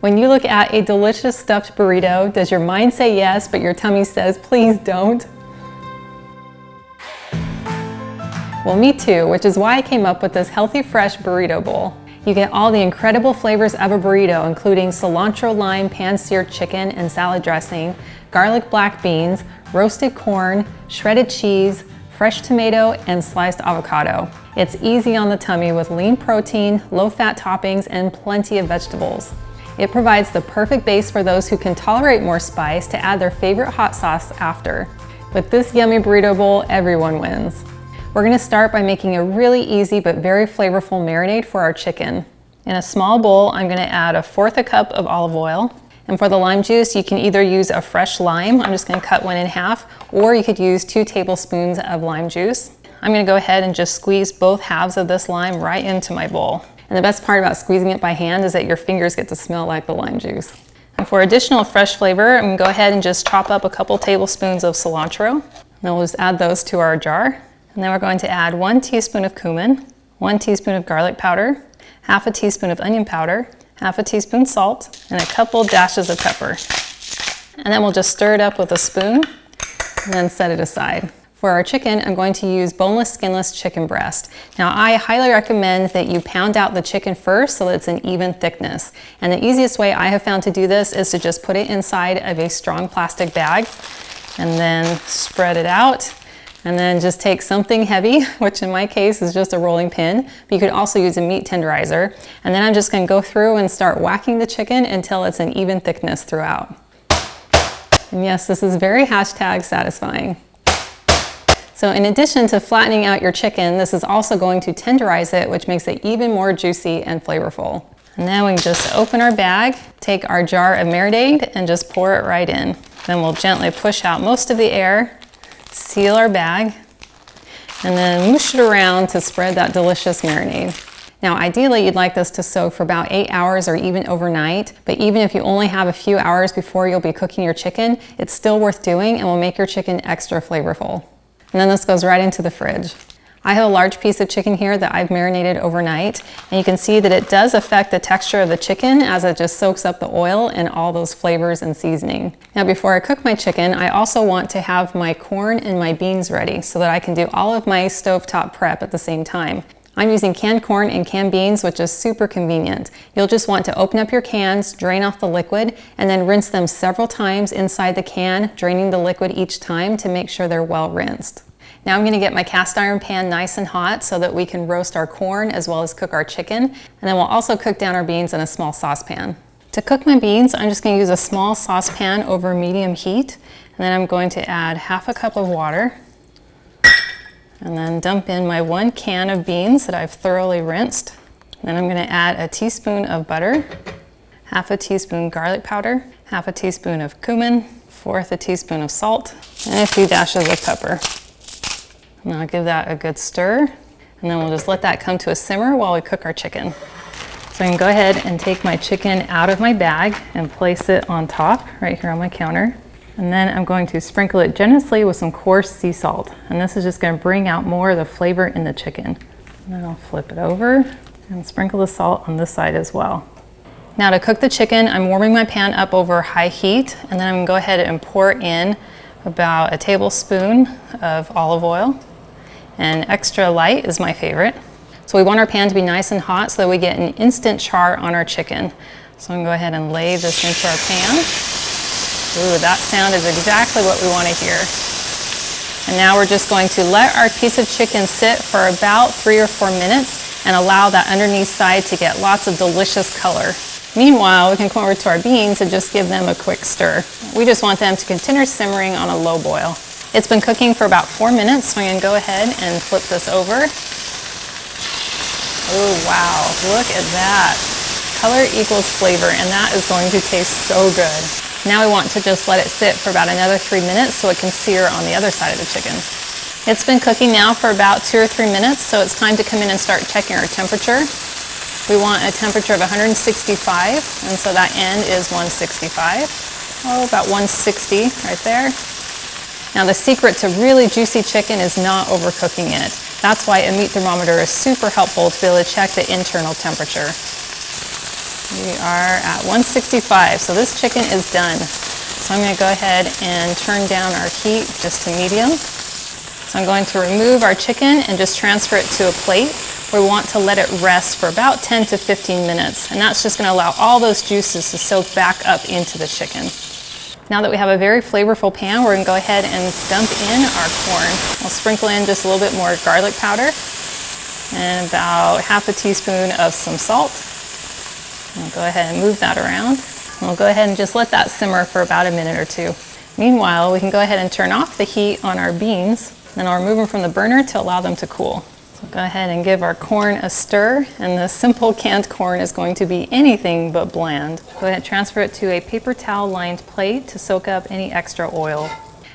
When you look at a delicious stuffed burrito, does your mind say yes, but your tummy says, please don't? Well, me too, which is why I came up with this healthy, fresh burrito bowl. You get all the incredible flavors of a burrito, including cilantro lime pan-seared chicken and salad dressing, garlic black beans, roasted corn, shredded cheese, fresh tomato, and sliced avocado. It's easy on the tummy with lean protein, low-fat toppings, and plenty of vegetables. It provides the perfect base for those who can tolerate more spice to add their favorite hot sauce after. With this yummy burrito bowl, everyone wins. We're gonna start by making a really easy but very flavorful marinade for our chicken. In a small bowl, I'm gonna add 1/4 cup of olive oil. And for the lime juice, you can either use a fresh lime, I'm just gonna cut one in half, or you could use 2 tablespoons of lime juice. I'm gonna go ahead and just squeeze both halves of this lime right into my bowl. And the best part about squeezing it by hand is that your fingers get to smell like the lime juice. And for additional fresh flavor, I'm gonna go ahead and just chop up a couple tablespoons of cilantro. Then we'll just add those to our jar. And then we're going to add 1 teaspoon of cumin, 1 teaspoon of garlic powder, 1/2 teaspoon of onion powder, 1/2 teaspoon salt, and a couple dashes of pepper. And then we'll just stir it up with a spoon and then set it aside. For our chicken, I'm going to use boneless, skinless chicken breast. Now, I highly recommend that you pound out the chicken first so that it's an even thickness. And the easiest way I have found to do this is to just put it inside of a strong plastic bag and then spread it out. And then just take something heavy, which in my case is just a rolling pin, but you could also use a meat tenderizer. And then I'm just gonna go through and start whacking the chicken until it's an even thickness throughout. And yes, this is very #satisfying. So in addition to flattening out your chicken, this is also going to tenderize it, which makes it even more juicy and flavorful. And now we can just open our bag, take our jar of marinade, and just pour it right in. Then we'll gently push out most of the air, seal our bag, and then mush it around to spread that delicious marinade. Now, ideally, you'd like this to soak for about 8 hours or even overnight, but even if you only have a few hours before you'll be cooking your chicken, it's still worth doing and will make your chicken extra flavorful. And then this goes right into the fridge. I have a large piece of chicken here that I've marinated overnight, and you can see that it does affect the texture of the chicken as it just soaks up the oil and all those flavors and seasoning. Now, before I cook my chicken, I also want to have my corn and my beans ready so that I can do all of my stovetop prep at the same time. I'm using canned corn and canned beans, which is super convenient. You'll just want to open up your cans, drain off the liquid, and then rinse them several times inside the can, draining the liquid each time to make sure they're well rinsed. Now I'm gonna get my cast iron pan nice and hot so that we can roast our corn as well as cook our chicken. And then we'll also cook down our beans in a small saucepan. To cook my beans, I'm just gonna use a small saucepan over medium heat. And then I'm going to add 1/2 cup of water. And then dump in my 1 can of beans that I've thoroughly rinsed. Then I'm gonna add a teaspoon of butter, 1/2 teaspoon garlic powder, 1/2 teaspoon of cumin, 1/4 teaspoon of salt, and a few dashes of pepper. And I'll give that a good stir, and then we'll just let that come to a simmer while we cook our chicken. So I can go ahead and take my chicken out of my bag and place it on top, right here on my counter. And then I'm going to sprinkle it generously with some coarse sea salt. And this is just gonna bring out more of the flavor in the chicken. And then I'll flip it over and sprinkle the salt on this side as well. Now to cook the chicken, I'm warming my pan up over high heat, and then I'm gonna go ahead and pour in about a tablespoon of olive oil. And extra light is my favorite. So we want our pan to be nice and hot so that we get an instant char on our chicken. So I'm gonna go ahead and lay this into our pan. Ooh, that sound is exactly what we want to hear. And now we're just going to let our piece of chicken sit for about 3 or 4 minutes and allow that underneath side to get lots of delicious color. Meanwhile, we can come over to our beans and just give them a quick stir. We just want them to continue simmering on a low boil. It's been cooking for about 4 minutes, so I'm going to go ahead and flip this over. Oh, wow, look at that. Color equals flavor, and that is going to taste so good. Now we want to just let it sit for about another 3 minutes so it can sear on the other side of the chicken. It's been cooking now for about 2 or 3 minutes, so it's time to come in and start checking our temperature. We want a temperature of 165, and so that end is 165. Oh, about 160 right there. Now the secret to really juicy chicken is not overcooking it. That's why a meat thermometer is super helpful to be able to check the internal temperature. We are at 165, so this chicken is done. So I'm going to go ahead and turn down our heat just to medium. So I'm going to remove our chicken and just transfer it to a plate. We want to let it rest for about 10 to 15 minutes, and that's just going to allow all those juices to soak back up into the chicken. Now that we have a very flavorful pan, we're going to go ahead and dump in our corn. I'll sprinkle in just a little bit more garlic powder and about half a teaspoon of some salt. I'll go ahead and move that around. We'll go ahead and just let that simmer for about a minute or two. Meanwhile, we can go ahead and turn off the heat on our beans, then I'll remove them from the burner to allow them to cool. So go ahead and give our corn a stir, and the simple canned corn is going to be anything but bland. Go ahead and transfer it to a paper towel lined plate to soak up any extra oil.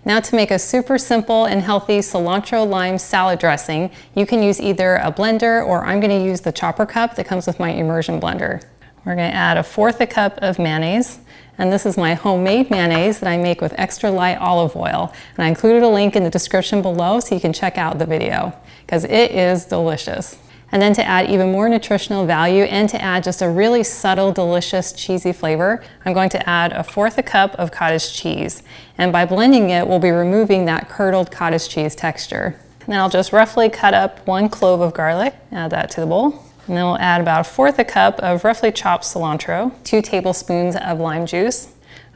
Now to make a super simple and healthy cilantro lime salad dressing, you can use either a blender or I'm going to use the chopper cup that comes with my immersion blender. We're going to add 1/4 cup of mayonnaise, and this is my homemade mayonnaise that I make with extra light olive oil, and I included a link in the description below so you can check out the video because it is delicious. And then to add even more nutritional value and to add just a really subtle, delicious, cheesy flavor, I'm going to add 1/4 cup of cottage cheese. And by blending it, we'll be removing that curdled cottage cheese texture. And then I'll just roughly cut up 1 clove of garlic, add that to the bowl. And then we'll add about 1/4 cup of roughly chopped cilantro, 2 tablespoons of lime juice,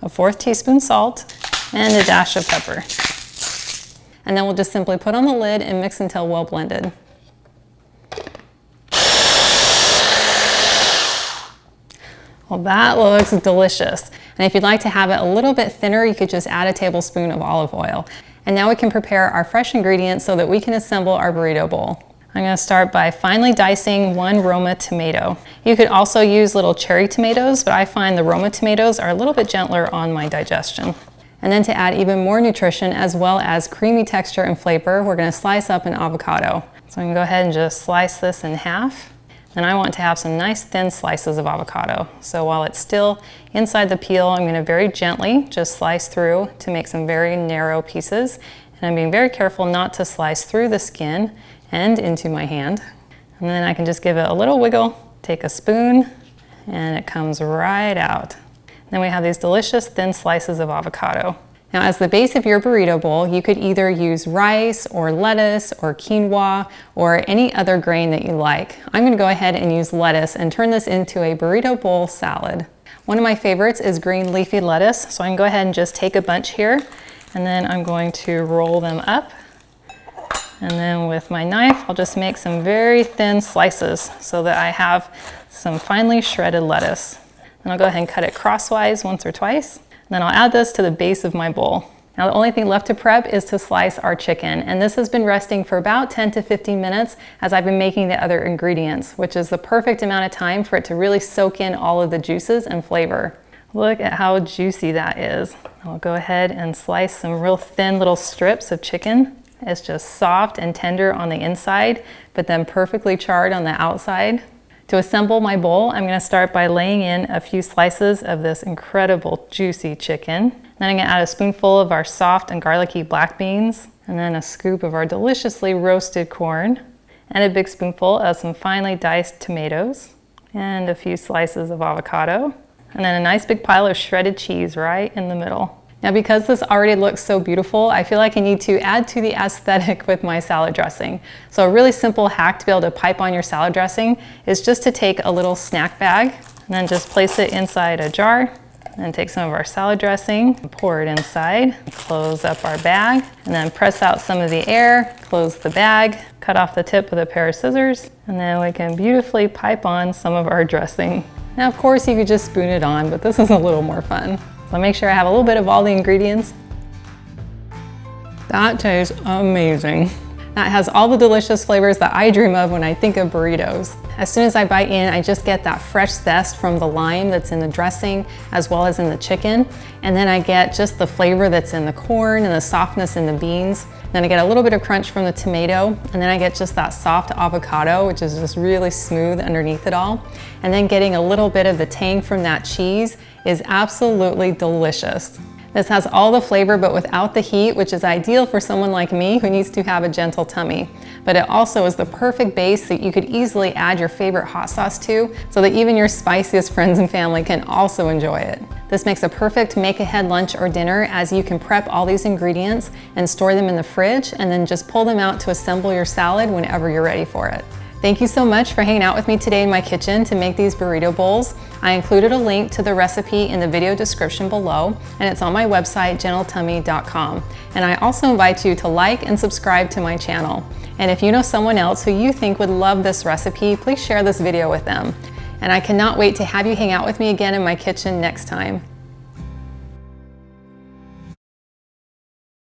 1/4 teaspoon salt, and a dash of pepper. And then we'll just simply put on the lid and mix until well blended. Well, that looks delicious. And if you'd like to have it a little bit thinner, you could just add a tablespoon of olive oil. And now we can prepare our fresh ingredients so that we can assemble our burrito bowl. I'm going to start by finely dicing 1 Roma tomato. You could also use little cherry tomatoes, but I find the Roma tomatoes are a little bit gentler on my digestion. And then to add even more nutrition as well as creamy texture and flavor, we're going to slice up an avocado. So I'm going to go ahead and just slice this in half. And I want to have some nice thin slices of avocado. So while it's still inside the peel, I'm going to very gently just slice through to make some very narrow pieces. And I'm being very careful not to slice through the skin and into my hand. And then I can just give it a little wiggle, take a spoon, and it comes right out. Then we have these delicious thin slices of avocado. Now, as the base of your burrito bowl, you could either use rice or lettuce or quinoa or any other grain that you like. I'm going to go ahead and use lettuce and turn this into a burrito bowl salad. One of my favorites is green leafy lettuce, so I can go ahead and just take a bunch here, and then I'm going to roll them up. And then with my knife, I'll just make some very thin slices so that I have some finely shredded lettuce. And I'll go ahead and cut it crosswise once or twice. And then I'll add this to the base of my bowl. Now the only thing left to prep is to slice our chicken. And this has been resting for about 10 to 15 minutes as I've been making the other ingredients, which is the perfect amount of time for it to really soak in all of the juices and flavor. Look at how juicy that is. I'll go ahead and slice some real thin little strips of chicken. It's just soft and tender on the inside, but then perfectly charred on the outside. To assemble my bowl, I'm going to start by laying in a few slices of this incredible juicy chicken. Then I'm going to add a spoonful of our soft and garlicky black beans, and then a scoop of our deliciously roasted corn, and a big spoonful of some finely diced tomatoes, and a few slices of avocado, and then a nice big pile of shredded cheese right in the middle. Now, because this already looks so beautiful, I feel like I need to add to the aesthetic with my salad dressing. So a really simple hack to be able to pipe on your salad dressing is just to take a little snack bag and then just place it inside a jar, and then take some of our salad dressing and pour it inside, close up our bag, and then press out some of the air, close the bag, cut off the tip with a pair of scissors, and then we can beautifully pipe on some of our dressing. Now, of course, you could just spoon it on, but this is a little more fun. So make sure I have a little bit of all the ingredients. That tastes amazing. That has all the delicious flavors that I dream of when I think of burritos. As soon as I bite in, I just get that fresh zest from the lime that's in the dressing as well as in the chicken. And then I get just the flavor that's in the corn and the softness in the beans. Then I get a little bit of crunch from the tomato, and then I get just that soft avocado, which is just really smooth underneath it all. And then getting a little bit of the tang from that cheese is absolutely delicious. This has all the flavor but without the heat, which is ideal for someone like me who needs to have a gentle tummy. But it also is the perfect base that you could easily add your favorite hot sauce to, so that even your spiciest friends and family can also enjoy it. This makes a perfect make-ahead lunch or dinner, as you can prep all these ingredients and store them in the fridge and then just pull them out to assemble your salad whenever you're ready for it. Thank you so much for hanging out with me today in my kitchen to make these burrito bowls. I included a link to the recipe in the video description below, and it's on my website, gentletummy.com. And I also invite you to like and subscribe to my channel. And if you know someone else who you think would love this recipe, please share this video with them. And I cannot wait to have you hang out with me again in my kitchen next time.